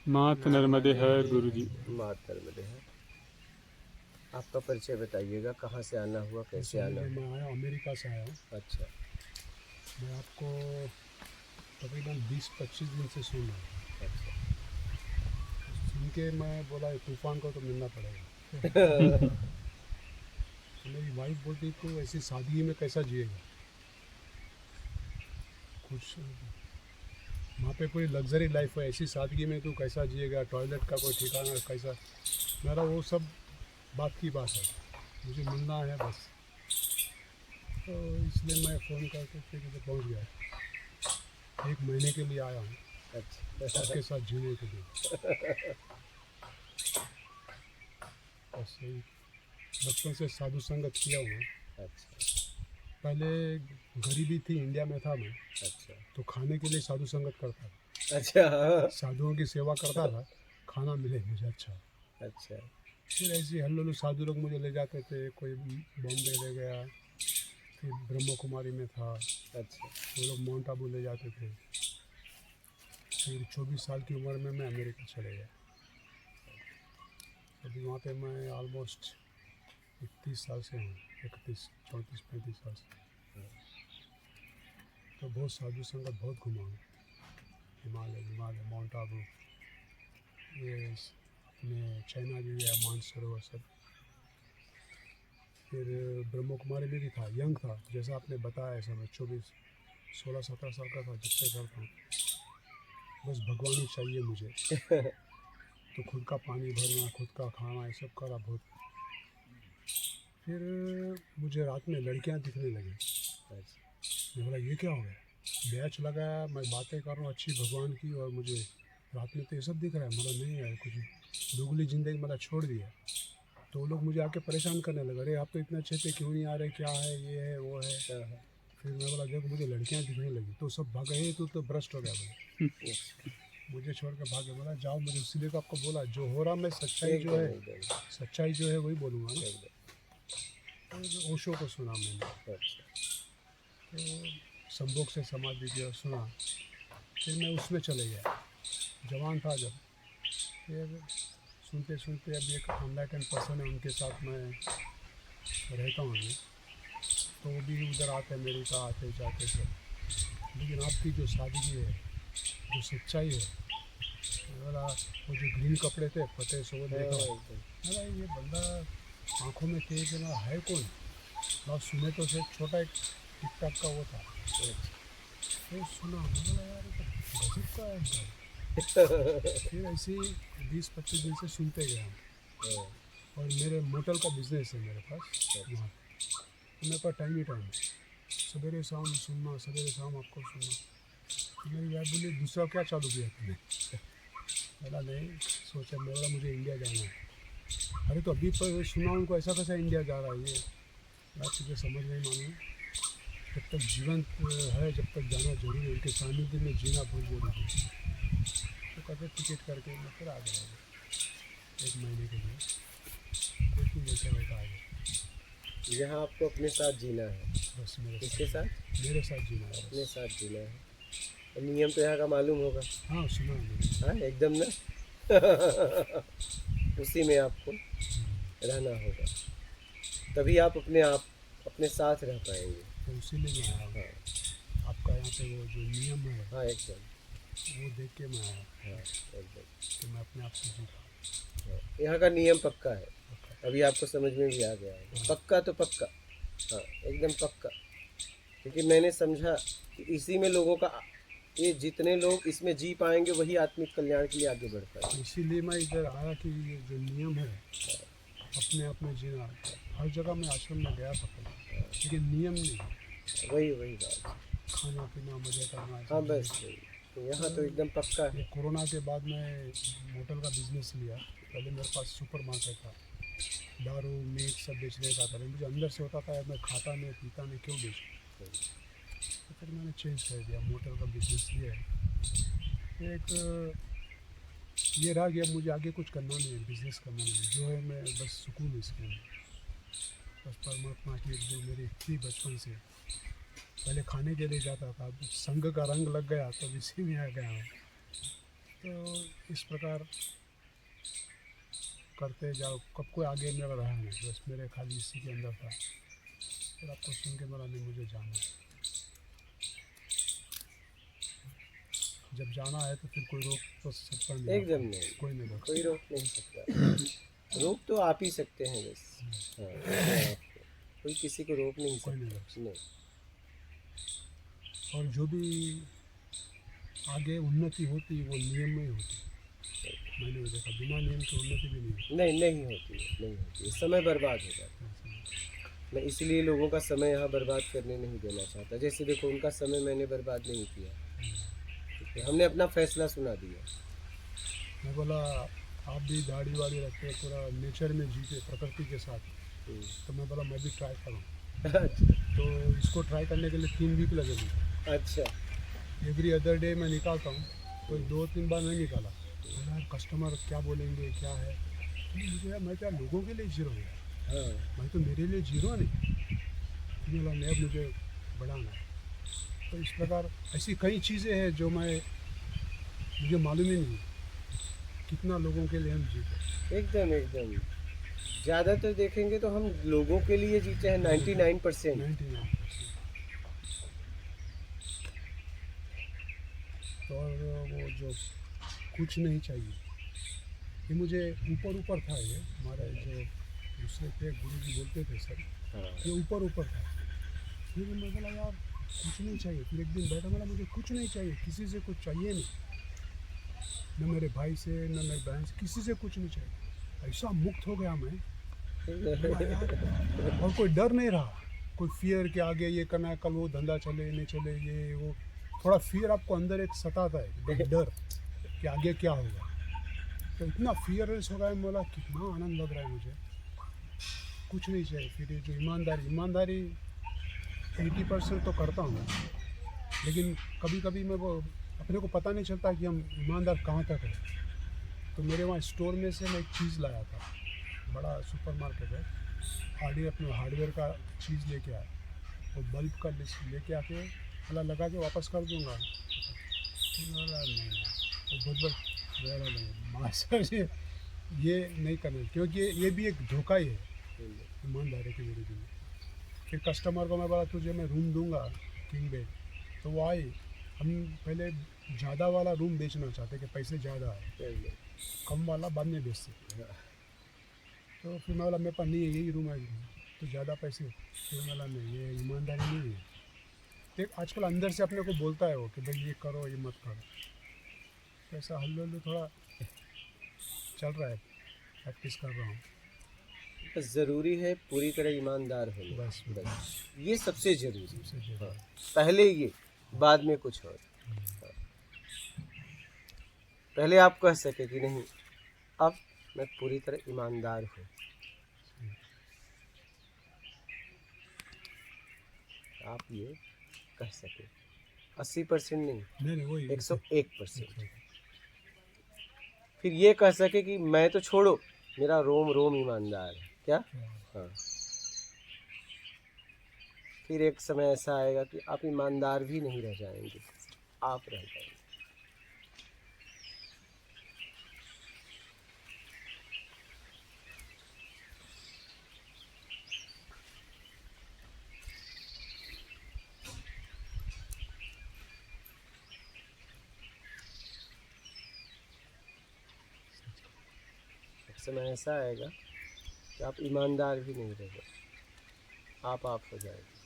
मात नर्मदे हर गुरु जी। मात नर्मदे है। आपका परिचय बताइएगा, कहाँ से आना हुआ, कैसे आना हुआ? मैं आया अमेरिका से आया हूँ। अच्छा। मैं आपको तकरीबन 20-25 दिन से सुन रहा हूँ। अच्छा। सुन के मैं बोला तूफान को तो मिलना पड़ेगा। तो मेरी वाइफ बोलती तू ऐसी सादगी में कैसा जिएगा, कुछ वहाँ पे कोई लग्जरी लाइफ है, ऐसी सादगी में तू कैसा जिएगा, टॉयलेट का कोई ठिकाना कैसा। मेरा वो सब बात की बात है, मुझे मिलना है बस। तो इसलिए मैं फ़ोन करके फिर इधर पहुँच गया। 1 महीने के लिए आया हूँ अच्छा। आपके साथ जीने के लिए। बस यही, बचपन से साधु संगत किया हुआ। अच्छा। पहले गरीबी थी, इंडिया में था मैं, अच्छा। तो खाने के लिए साधु संगत करता था। अच्छा। साधुओं की सेवा करता था, खाना मिले मुझे अच्छा। अच्छा। फिर ऐसे हल्लुल्लु साधु लोग मुझे ले जाते थे, कोई बॉम्बे ले गया, फिर ब्रह्म कुमारी में था, अच्छा। वो लोग माउंट आबू ले जाते थे। फिर 24 साल की उम्र में मैं अमेरिका चले गया। अभी वहाँ पे मैं ऑलमोस्ट 31 साल से हूँ, 31, 34, 35 साल से। तो बहुत साधु संगत बहुत घुमा हूँ, हिमालय, माउंट आबू, ये अपने चाइना भी है, मानसरोवर सब। फिर ब्रह्म कुमारी में भी था, यंग था जैसा आपने बताया, ऐसा मैं 16-17 साल का था जब से करता हूँ। बस भगवान ही चाहिए मुझे। तो खुद का पानी भरना, खुद का खाना, ये सब करा बहुत। फिर मुझे रात में लड़कियां दिखने लगी। मैं बोला ये क्या हो गया, बैच लगाया, मैं बातें कर रहा हूँ अच्छी भगवान की, और मुझे रात में तो ये सब दिख रहा है। मतलब नहीं है कुछ, दुगली ज़िंदगी मतलब छोड़ दिया। तो वो लोग मुझे आके परेशान करने लगे, अरे आप तो इतने अच्छे थे, क्यों नहीं आ रहे, क्या है, ये है वो है। फिर मैं बोला देखो मुझे लड़कियां दिखने लगी, तो सब भागे, तो भ्रष्ट हो गया बोले। मुझे छोड़ कर भागे। बोला जाओ, मुझे इसीलिए तो आपको बोला, जो हो रहा मैं सच्चाई जो है वही बोलूँगा ना। तो ओशो को सुना मैंने, तो संभोग से समाधि दिया सुना। फिर मैं उसमें चले गया, जवान था जब। फिर सुनते सुनते अब एक अनलाइटेंड पर्सन है, उनके साथ मैं रहता हूँ अभी। तो वो भी उधर आते अमेरिका, आते जाते सब। लेकिन आपकी जो सादगी है, जो सच्चाई है, बोला वो जो ग्रीन कपड़े थे फतेह से वो देखा। बोला ये बंदा आँखों में तेज है ना, है कौन। और सुने तो से छोटा एक टिक टाक का वो था। फिर सुना, बोला यार ये तो गजब का है एकदम। फिर ऐसे ही 20-25 दिन से सुनते गया। और मेरे मोटल का बिजनेस है मेरे पास वहाँ पे, तो मेरे पास टाइम ही टाइम है, सवेरे शाम सुनना, सवेरे शाम आपको सुनना। तो मेरी वाइफ बोली दूसरा क्या चालू किया तुमने। बोला नहीं, सोचा मेरा मुझे इंडिया जाना है। अरे तो अभी पर सुना उनको, ऐसा कैसा इंडिया जा रहा है ये। यार तुझे समझ नहीं मालूम, जब तक जीवन है जब तक जाना जरूरी है, उनके सानिध्य में जीना बहुत जरूरी है। तो कहते टिकट करके मैं फिर आ गया 1 महीने के लिए, देखिए जैसा होता आ गया। यहाँ आपको अपने साथ जीना है। बस किसके साथ? मेरे साथ जीना है, अपने बस। साथ जीना है। और नियम तो यहाँ का मालूम होगा। हाँ सुना है मैंने। हाँ एकदम ना। उसी में आपको रहना होगा, तभी आप अपने साथ रह पाएंगे। तो इसीलिए मैं आया हूँ। हाँ। आपका यहाँ पे वो जो नियम है हाँ एकदम। वो देख के मैं आया हाँ एकदम। कि मैं अपने आप से जीता हूँ। हाँ, यहाँ का नियम पक्का है, अभी आपको समझ में भी आ गया है। पक्का तो पक्का। हाँ एकदम पक्का। क्योंकि मैंने समझा कि इसी में लोगों का, ये जितने लोग इसमें जी पाएंगे वही आत्मिक कल्याण के लिए आगे बढ़ पाएंगे। इसीलिए मैं इधर आया कि ये जो नियम है अपने आप में जीना। हर जगह मैं आश्रम में गया था पहले, लेकिन नियम नहीं, वही बात। खाना पीना मजे करना। हाँ बस वही, तो यहाँ तो एकदम पक्का ये है। कोरोना के बाद मैं होटल का बिजनेस लिया। पहले मेरे पास सुपर मार्केट था, दारू मीट सब बेचने का था, लेकिन मुझे अंदर से होता था मैं खाता नहीं पीता नहीं, क्यों बेचूं। तो फिर मैंने चेंज कर दिया, मोटर का बिजनेस लिया है। एक ये रहा कि अब मुझे आगे कुछ करना नहीं है, बिजनेस करना नहीं है, जो है मैं बस सुकून है इसके अंदर। बस परमात्मा की जो मेरी थी बचपन से, पहले खाने के लिए जाता था, अब संघ का रंग लग गया तो इसी में आ गया हूँ। तो इस प्रकार करते जाओ, कब कोई आगे मेरा रहा नहीं, बस मेरे खाली इसी के अंदर था। फिर आपको सुन के मेरा नहीं, मुझे जाना है। जब जाना है तो फिर कोई रोक तो सकता नहीं, एकदम नहीं, कोई नहीं रोक कोई रोक नहीं सकता। रोक तो आप ही सकते हैं बस। हाँ, अपने आप को। कोई किसी को रोक नहीं कोई नहीं सकता। नहीं। और जो भी आगे उन्नति होती वो नियम में ही होती। मैंने वो देखा, बिना नियम के उन्नति भी नहीं होती। नहीं होती है, नहीं होती है। समय बर्बाद हो जाता है। मैं इसलिए लोगों का समय यहाँ बर्बाद करने नहीं देना चाहता। जैसे देखो, उनका समय मैंने बर्बाद नहीं किया, ठीक है? हमने अपना फैसला सुना दिया। मैं बोला आप भी दाढ़ी वाड़ी रखते हैं, पूरा नेचर में जीते प्रकृति के साथ, तो मैं बोला मैं भी ट्राई करूँ। तो इसको ट्राई करने के लिए 3 वीक लगे मुझे। अच्छा। एवरी अदर डे मैं निकालता हूँ, कोई 2-3 बार नहीं निकाला। बोला यार कस्टमर क्या बोलेंगे, क्या है। तो मुझे यार मैं क्या लोगों के लिए जीरो हूँ, हाँ, मैं तो मेरे लिए जीरो नहीं। तो बोला नहीं, अब मुझे बढ़ाना है। तो इस प्रकार ऐसी कई चीज़ें हैं जो मुझे मालूम ही नहीं कितना लोगों के लिए हम जीते। एकदम एकदम। ज़्यादातर देखेंगे तो हम लोगों के लिए जीते हैं 99%। 99%। और वो जो कुछ नहीं चाहिए, ये मुझे ऊपर ऊपर था। ये हमारे जो दूसरे थे गुरु जी बोलते थे सर, हाँ, ये ऊपर ऊपर था। फिर मैं बोला यार कुछ नहीं चाहिए। फिर एक दिन बैठा, बोला मुझे कुछ नहीं चाहिए, किसी से कुछ चाहिए नहीं, न मेरे भाई से न मेरी बहन से, किसी से कुछ नहीं चाहिए। ऐसा मुक्त हो गया मैं। बोला यार, और कोई डर नहीं रहा, कोई फियर के आगे ये करना है, कल वो धंधा चले नहीं चले, ये वो थोड़ा फियर आपको अंदर एक सताता है, डर कि आगे क्या होगा। तो इतना फियरलेस हो गया, मैं बोला कितना आनंद लग रहा है मुझे, कुछ नहीं चाहिए। फिर ये जो ईमानदारी 80% तो करता हूँ, लेकिन कभी कभी मैं वो अपने को पता नहीं चलता कि हम ईमानदार कहाँ तक है। तो मेरे वहाँ स्टोर में से मैं एक चीज़ लाया था, बड़ा सुपरमार्केट है, अपने हार्डवेयर का चीज़ लेके आया। वो बल्ब का लिस्ट लेके आके अला लगा के वापस कर दूँगा। तो बोला नहीं, वो बहुत मास्टर जी ये नहीं करना, क्योंकि ये भी एक धोखा ही है ईमानदारी के विरुद्ध में। फिर कस्टमर को मैं बोला तुझे मैं रूम दूंगा किंग बेड, तो वो आई। हम पहले ज़्यादा वाला रूम बेचना चाहते कि पैसे ज़्यादा है, कम वाला बाद में बेचते। तो फिर मैं बोला मेरे पास नहीं है, यही रूम है तो ज़्यादा पैसे। फिर मैं बोला नहीं, ये ईमानदारी नहीं है। देख आजकल अंदर से अपने को बोलता है वो कि भाई ये करो ये मत करो। तो ऐसा हल्लू थोड़ा चल रहा है, प्रैक्टिस कर रहा हूँ। बस ज़रूरी है पूरी तरह ईमानदार होना। बस ये सबसे ज़रूरी। सबसे ज़रूरी। हाँ, पहले ये, बाद में कुछ और। हाँ। पहले आप कह सके कि नहीं, अब मैं पूरी तरह ईमानदार हूँ। आप ये कह सके 80% नहीं, वही 101%। फिर ये कह सके कि मैं तो छोड़ो, मेरा रोम रोम ईमानदार है। क्या? हाँ। फिर एक समय ऐसा आएगा कि आप ईमानदार भी नहीं रह जाएंगे, आप रह जाएंगे। एक समय ऐसा आएगा कि आप ईमानदार भी नहीं रहोगे, आप हो जाएंगे।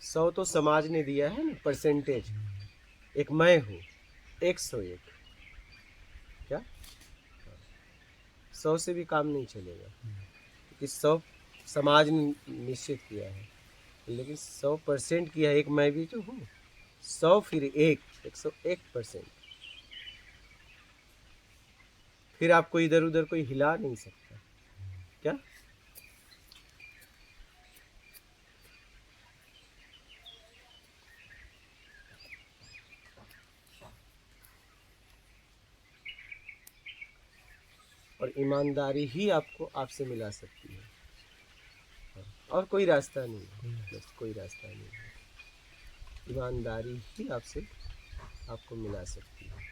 100 तो समाज ने दिया है ना, परसेंटेज। एक मैं हूँ, 101। क्या? 100 से भी काम नहीं चलेगा, क्योंकि 100 समाज ने निश्चित किया है, लेकिन 100% किया है। एक मैं भी तो हूँ। 100 फिर 101%। फिर आपको इधर उधर कोई हिला नहीं सकता। क्या? और ईमानदारी ही आपको आपसे मिला सकती है। और कोई रास्ता नहीं है, बस कोई रास्ता नहीं है। ईमानदारी ही आपसे आपको मिला सकती है।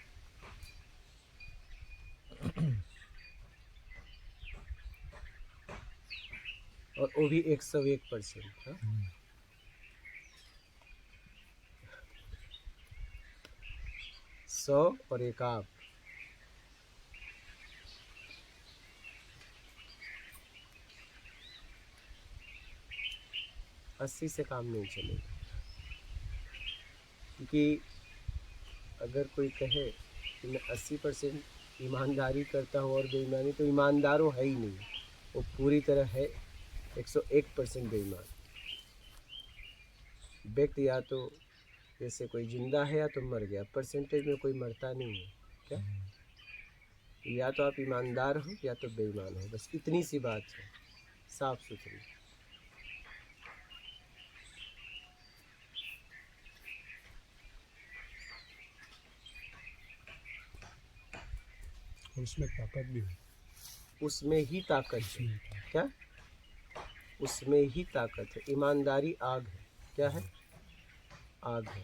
और वो भी 101%। हाँ, 100 और एक आप। अस्सी से काम नहीं चलेगा, क्योंकि अगर कोई कहे कि मैं 80% ईमानदारी करता हूँ और बेईमानी, तो ईमानदार वो है ही नहीं, वो पूरी तरह है 101% बेईमान व्यक्ति। या तो जैसे कोई जिंदा है या तो मर गया, परसेंटेज में कोई मरता नहीं है क्या। या तो आप ईमानदार हो या तो बेईमान हो, बस इतनी सी बात है, साफ सुथरी। और उसमें ताकत भी है। उसमें ही ताकत है। क्या? उसमें ही ताकत है। ईमानदारी आग है। क्या है? आग है।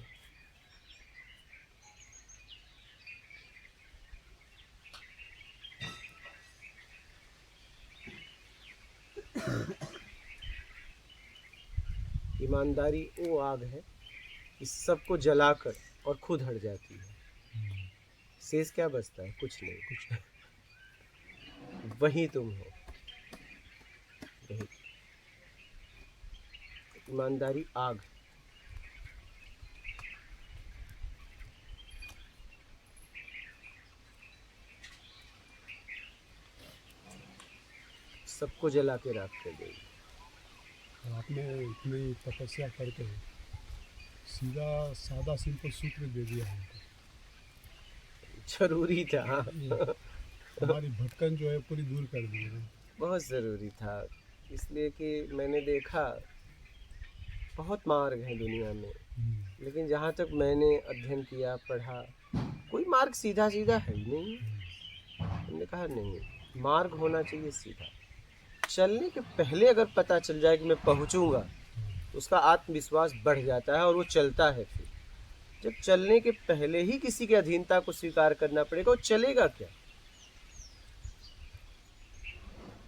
ईमानदारी वो आग है इस सबको जलाकर और खुद हट जाती है। शेष क्या बचता है? कुछ नहीं, कुछ नहीं। वही तुम हो, वही। ईमानदारी आग। सबको जला के राख कर देगी। और आपने इतनी तपस्या करके सीधा सादा सिंपल सूत्र दे दिया हमको। जरूरी था। हाँ। हमारी भटकन जो है पूरी दूर कर दी है। बहुत ज़रूरी था, इसलिए कि मैंने देखा बहुत मार्ग हैं दुनिया में, लेकिन जहाँ तक मैंने अध्ययन किया, पढ़ा, कोई मार्ग सीधा सीधा है ही नहीं। हमने कहा नहीं, मार्ग होना चाहिए सीधा। चलने के पहले अगर पता चल जाए कि मैं पहुँचूँगा, तो उसका आत्मविश्वास बढ़ जाता है और वो चलता है। फिर जब चलने के पहले ही किसी की अधीनता को स्वीकार करना पड़ेगा, वो चलेगा क्या?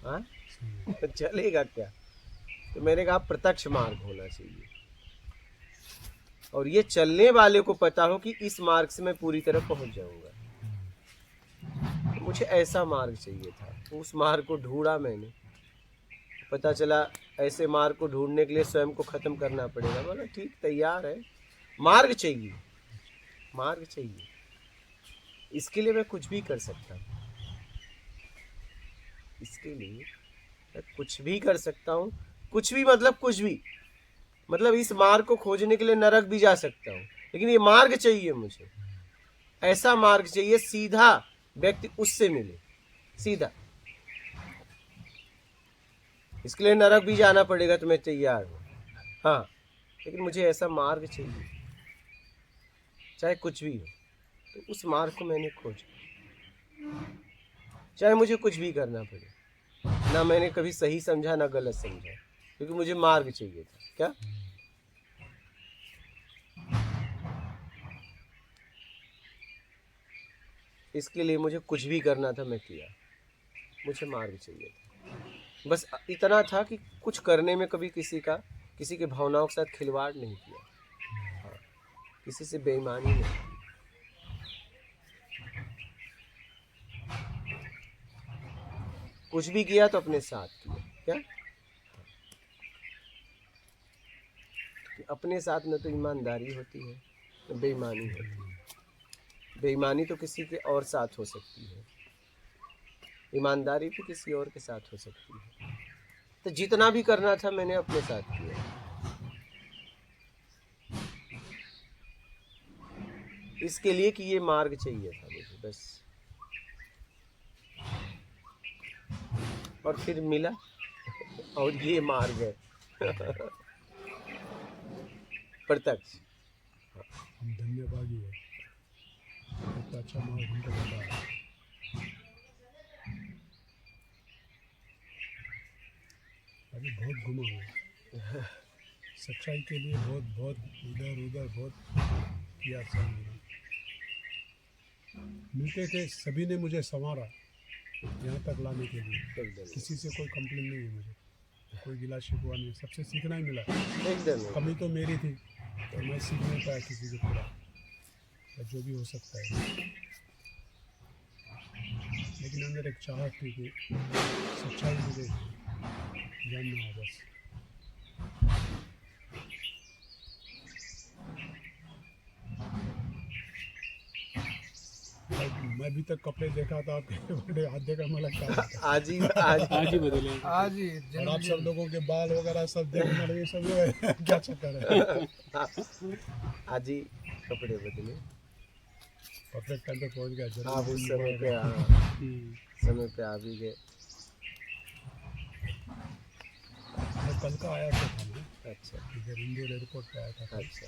हाँ, चलेगा क्या? तो मैंने कहा प्रत्यक्ष मार्ग होना चाहिए, और ये चलने वाले को पता हो कि इस मार्ग से मैं पूरी तरह पहुंच जाऊंगा। तो मुझे ऐसा मार्ग चाहिए था, तो उस मार्ग को ढूंढा मैंने। पता चला ऐसे मार्ग को ढूंढने के लिए स्वयं को खत्म करना पड़ेगा। बोला ठीक, तैयार है। मार्ग चाहिए, मार्ग चाहिए। इसके लिए मैं कुछ भी कर सकता हूँ, इसके लिए मैं कुछ भी कर सकता हूँ। कुछ भी मतलब कुछ भी, मतलब इस मार्ग को खोजने के लिए नरक भी जा सकता हूँ, लेकिन ये मार्ग चाहिए मुझे। ऐसा मार्ग चाहिए सीधा, व्यक्ति उससे मिले सीधा। इसके लिए नरक भी जाना पड़ेगा तो मैं तैयार हूँ, हाँ, लेकिन मुझे ऐसा मार्ग चाहिए, चाहे कुछ भी हो। तो उस मार्ग को मैंने खोजा, चाहे मुझे कुछ भी करना पड़े। ना मैंने कभी सही समझा ना गलत समझा, क्योंकि मुझे मार्ग चाहिए था। क्या? इसके लिए मुझे कुछ भी करना था, मैं किया। मुझे मार्ग चाहिए था। बस इतना था कि कुछ करने में कभी किसी के भावनाओं के साथ खिलवाड़ नहीं किया, हाँ, किसी से बेईमानी नहीं की। कुछ भी किया तो अपने साथ किया। क्या? कि अपने साथ न तो ईमानदारी होती है न बेईमानी होती है। बेईमानी तो किसी के और साथ हो सकती है, ईमानदारी भी किसी और के साथ हो सकती है। तो जितना भी करना था मैंने अपने साथ किया। इसके लिए कि ये मार्ग चाहिए था मुझे, बस। और फिर मिला, और ये मार्ग है। प्रत्यक्ष। हम धन्यवादी है, इतना अच्छा मार्ग हमको बताया। अभी बहुत घुमा हूँ सच्चाई के लिए, बहुत बहुत इधर उधर बहुत किया सब मैंने। मिलते थे सभी ने मुझे संवारा यहाँ तक लाने के लिए। एकदम किसी से कोई कंप्लेन नहीं है मुझे, कोई गिला शिकवा नहीं, सबसे सीखना ही मिला। एकदम कमी तो मेरी थी तो मैं सीख नहीं पाया किसी से पूरा, या जो भी हो सकता है। लेकिन अंदर एक चाहत थी कि सच्चाई मुझे जानना है बस। मैं अभी तक कपड़े देखा था आपके बड़े आधे का मला क्या था। आज ही आज ही बदले आज ही और आप सब लोगों के बाल वगैरह सब देखने लगे, सब लोग क्या चक्कर है। आज ही कपड़े बदले। परफेक्ट टाइम पे पहुंच गया आप उस समय पे समय पे आ भी गए। मैं कल का आया था मैं अच्छा इधर इंदौर एयरपोर्ट पे आया था कल। अच्छा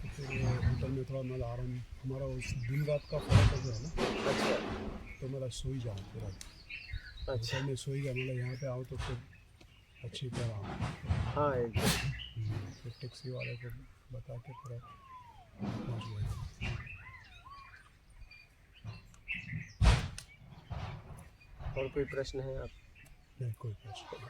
तो फिर होटल में थोड़ा मतलब आराम, हमारा उस दिन रात का फर्क हो गया ना, अच्छा तो मेरा सोई जाऊँ पूरा। अच्छा होटल में सोई गया, मतलब यहाँ पे आऊँ तो फिर अच्छी तरह आऊँ। हाँ एकदम। फिर टैक्सी वाले को बता के पूरा पहुँच गया। और कोई प्रश्न है आप? नहीं कोई प्रश्न नहीं।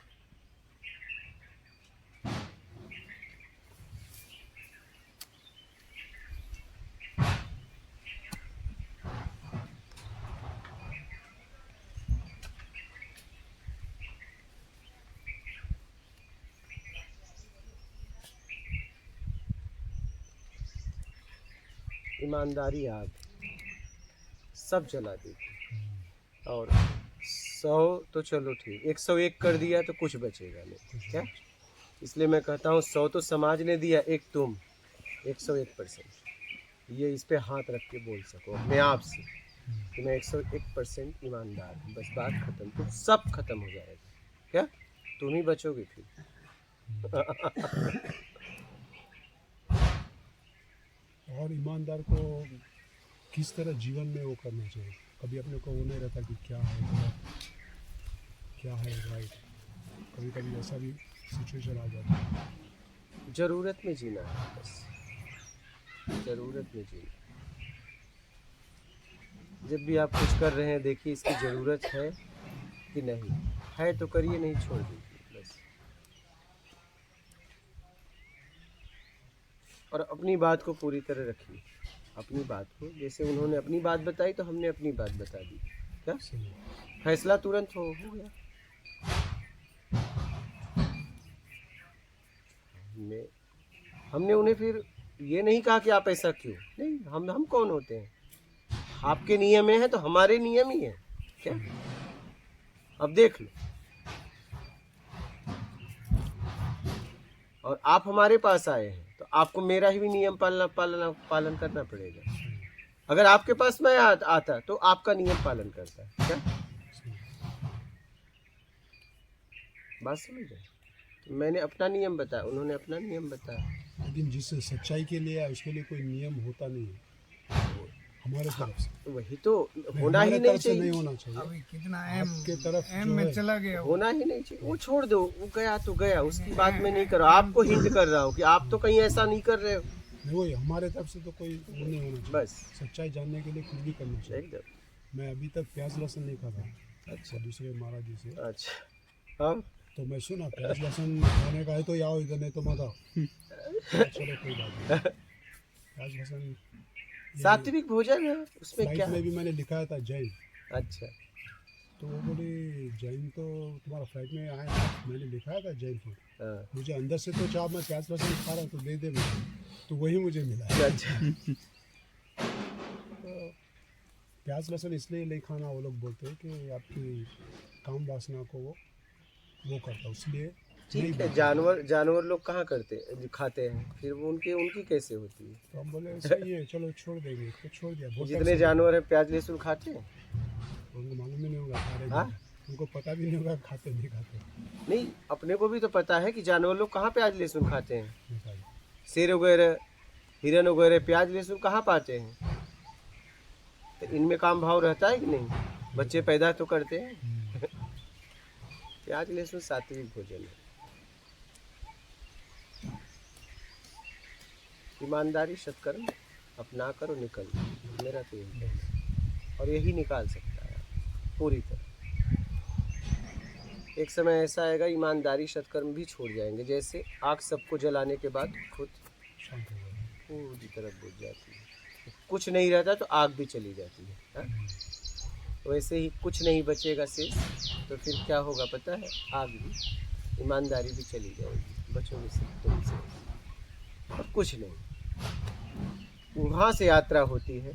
ईमानदारी आग सब जला देगी। और 100 तो चलो ठीक, 101 कर दिया तो कुछ बचेगा नहीं क्या। इसलिए मैं कहता हूँ 100 तो समाज ने दिया, एक तुम 101%। ये इस पे हाथ रख के बोल सको अपने आप से कि मैं 101% ईमानदार हूँ, बस बात खत्म, तो सब खत्म हो जाएगा क्या, तुम ही बचोगे फिर। और ईमानदार को किस तरह जीवन में वो करना चाहिए, कभी अपने को वो नहीं रहता कि क्या है गलत, क्या है राइट। कभी कभी ऐसा भी सिचुएशन आ जाता है। जरूरत में जीना है, बस जरूरत में जीना। जब भी आप कुछ कर रहे हैं देखिए इसकी ज़रूरत है कि नहीं है, तो करिए, नहीं छोड़ दीजिए बस। और अपनी बात को पूरी तरह रखिए, अपनी बात को, जैसे उन्होंने अपनी बात बताई तो हमने अपनी बात बता दी क्या, सही। फैसला तुरंत हो गया। हमने उन्हें फिर ये नहीं कहा कि आप ऐसा क्यों, नहीं, हम कौन होते हैं, आपके नियम हैं तो हमारे नियम ही हैं क्या। अब देख लो, और आप हमारे पास आए हैं तो आपको मेरा ही भी नियम पालन करना पड़ेगा। अगर आपके पास मैं आता तो आपका नियम पालन करता है क्या, बात समझ रहे। तो मैंने अपना नियम बताया, उन्होंने अपना नियम बताया। लेकिन जिस सच्चाई के लिए है उसके लिए कोई नियम होता नहीं है हमारे तरफ से। वही तो होना हमारे ही नहीं तरफ से नहीं चाहिए, होना चाहिए। अभी कितना एम आपके तरफ एम जो में है, चला गया वो। होना ही नहीं चाहिए। वो छोड़ दो, वो गया तो गया, उसकी बात में नहीं करो। आपको हिंट कर रहा हूँ कि आप तो कहीं ऐसा नहीं कर रहे हो। नहीं वही हमारे तरफ से तो कोई वो नहीं होना चाहिए। बस सच्चाई जानने के लिए कुछ भी करना चाहिए। एकदम। मैं अभी तक प्याज लहसुन नहीं खाता। अच्छा दूसरे महाराज जी से अच्छा हाँ तो मैं सुना प्याज लहसुन खाने का है तो आओ इधर, नहीं तो मत आओ। चलो कोई बात नहीं। प्याज लहसुन सात्विक भोजन है, उसमें फ्लाइट क्या में भी मैंने लिखाया था जैन। अच्छा तो वो बोले जैन तो तुम्हारा फ्लाइट में आया था, मैंने लिखाया था जैन फूड। हाँ, मुझे अंदर से तो चाह मैं प्याज लहसुन खा रहा हूँ तो दे मुझे, तो वही मुझे मिला। अच्छा तो प्याज लहसुन इसलिए नहीं खाना वो लोग बोलते हैं कि आपकी काम वासना को वो करता है, इसलिए ठीक है। जानवर लोग कहाँ खाते हैं, फिर वो उनकी कैसे होती है। तो हम बोले सही है चलो छोड़ देंगे, तो छोड़ दिया। बहुत जितने जानवर हैं प्याज लहसुन खाते हैं, उनको मालूम ही नहीं होगा खा रहे हाँ? नहीं। उनको पता भी नहीं होगा खाते नहीं खाते। नहीं, अपने को भी तो पता है कि जानवर लोग कहाँ प्याज लहसुन खाते हैं। नहीं खाते। शेर वगैरह, हिरन वगैरह प्याज लहसुन कहाँ पाते हैं। तो इनमें काम भाव रहता है कि नहीं, बच्चे पैदा तो करते हैं। प्याज लहसुन सात्विक भोजन है। ईमानदारी सत्कर्म अपना करो निकल, मेरा तो यही कहना है। और यही निकाल सकता है पूरी तरह। एक समय ऐसा आएगा ईमानदारी सत्कर्म भी छोड़ जाएंगे, जैसे आग सबको जलाने के बाद खुद शांत हो गया। पूरी तरह बुझ जाती है। कुछ नहीं रहता तो आग भी चली जाती है, हाँ? वैसे ही कुछ नहीं बचेगा शेष, तो फिर क्या होगा पता है? आग भी, ईमानदारी भी चली जाएगी, बचोगे सिर्फ तुम से और कुछ नहीं। वहाँ से यात्रा होती है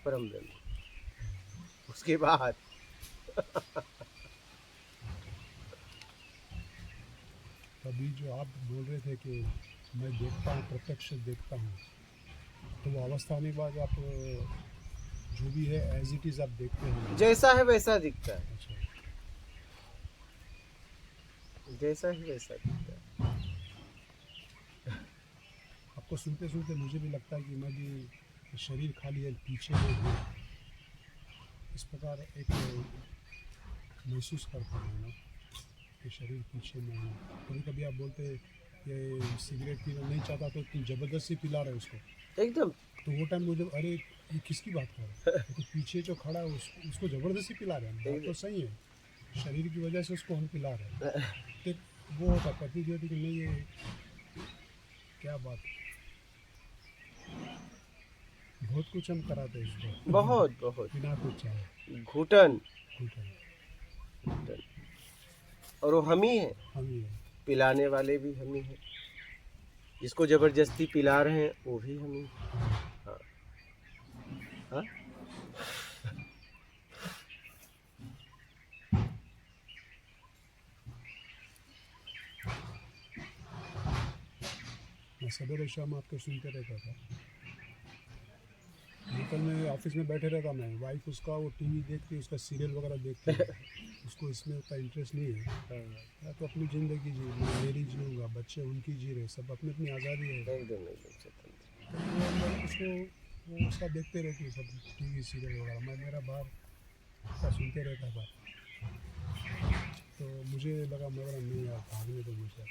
परम ब्रह्म। उसके बाद तभी जो आप बोल रहे थे कि मैं देखता हूँ, प्रत्यक्ष देखता हूँ, तो वो अवस्था आने के बाद आप जो भी है एज इट इज़ आप देखते हैं। जैसा है वैसा दिखता है, अच्छा, जैसा है वैसा दिखता है। आपको सुनते सुनते मुझे भी लगता है कि मैं भी शरीर खाली है, पीछे में हूँ, इस प्रकार एक महसूस करता हूँ ना कि शरीर पीछे में हूँ। कभी कभी आप बोलते हैं ये सिगरेट पीना नहीं चाहता तो तुम ज़बरदस्ती पिला रहे हो उसको, एकदम तो वो टाइम मुझे अरे ये किसकी बात कर रहे हो, तो पीछे जो खड़ा है उसको ज़बरदस्ती पिला रहे हैं। बात तो सही है, शरीर की वजह से उसको हम पिला रहे हैं। तो वो होता प्रतीत होती कि नहीं ये क्या बात, बहुत कुछ हम कराते हैं उसको, बहुत बहुत बिना कुछ चाहे। घुटन, घुटन और वो हम ही है, हम ही है। पिलाने वाले भी हम ही हैं, जिसको जबरदस्ती पिला रहे हैं वो भी हम ही। हाँ हाँ, मैं सवेरे शाम आपको सुनते रहता था, होटल में ऑफिस में बैठे रहता मैं, वाइफ उसका वो टीवी देखती, उसका सीरियल वगैरह देखती है, उसको इसमें उतना इंटरेस्ट नहीं है। मैं तो अपनी ज़िंदगी जी, मैं मेरी जीऊँगा, बच्चे उनकी जी रहे, सब अपनी अपनी आज़ादी है। एकदम एकदम स्वतंत्र। तो वो उसको वो उसका देखते रहती है सब टीवी सीरियल वगैरह, मैं मेरा बाहर का सुनते रहता था। तो मुझे लगा, मैं बोला नहीं यार भागने दो मुझे,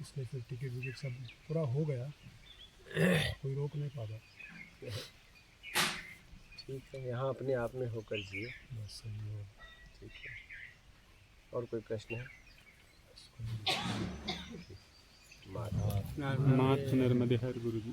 इसलिए फिर टिकट विकेट सब पूरा हो गया, कोई रोक नहीं पाता। ठीक है, यहाँ अपने आप में होकर जिए, बस सही हो। ठीक है। और कोई प्रश्न है? माता मात नर्मदे हर गुरु जी।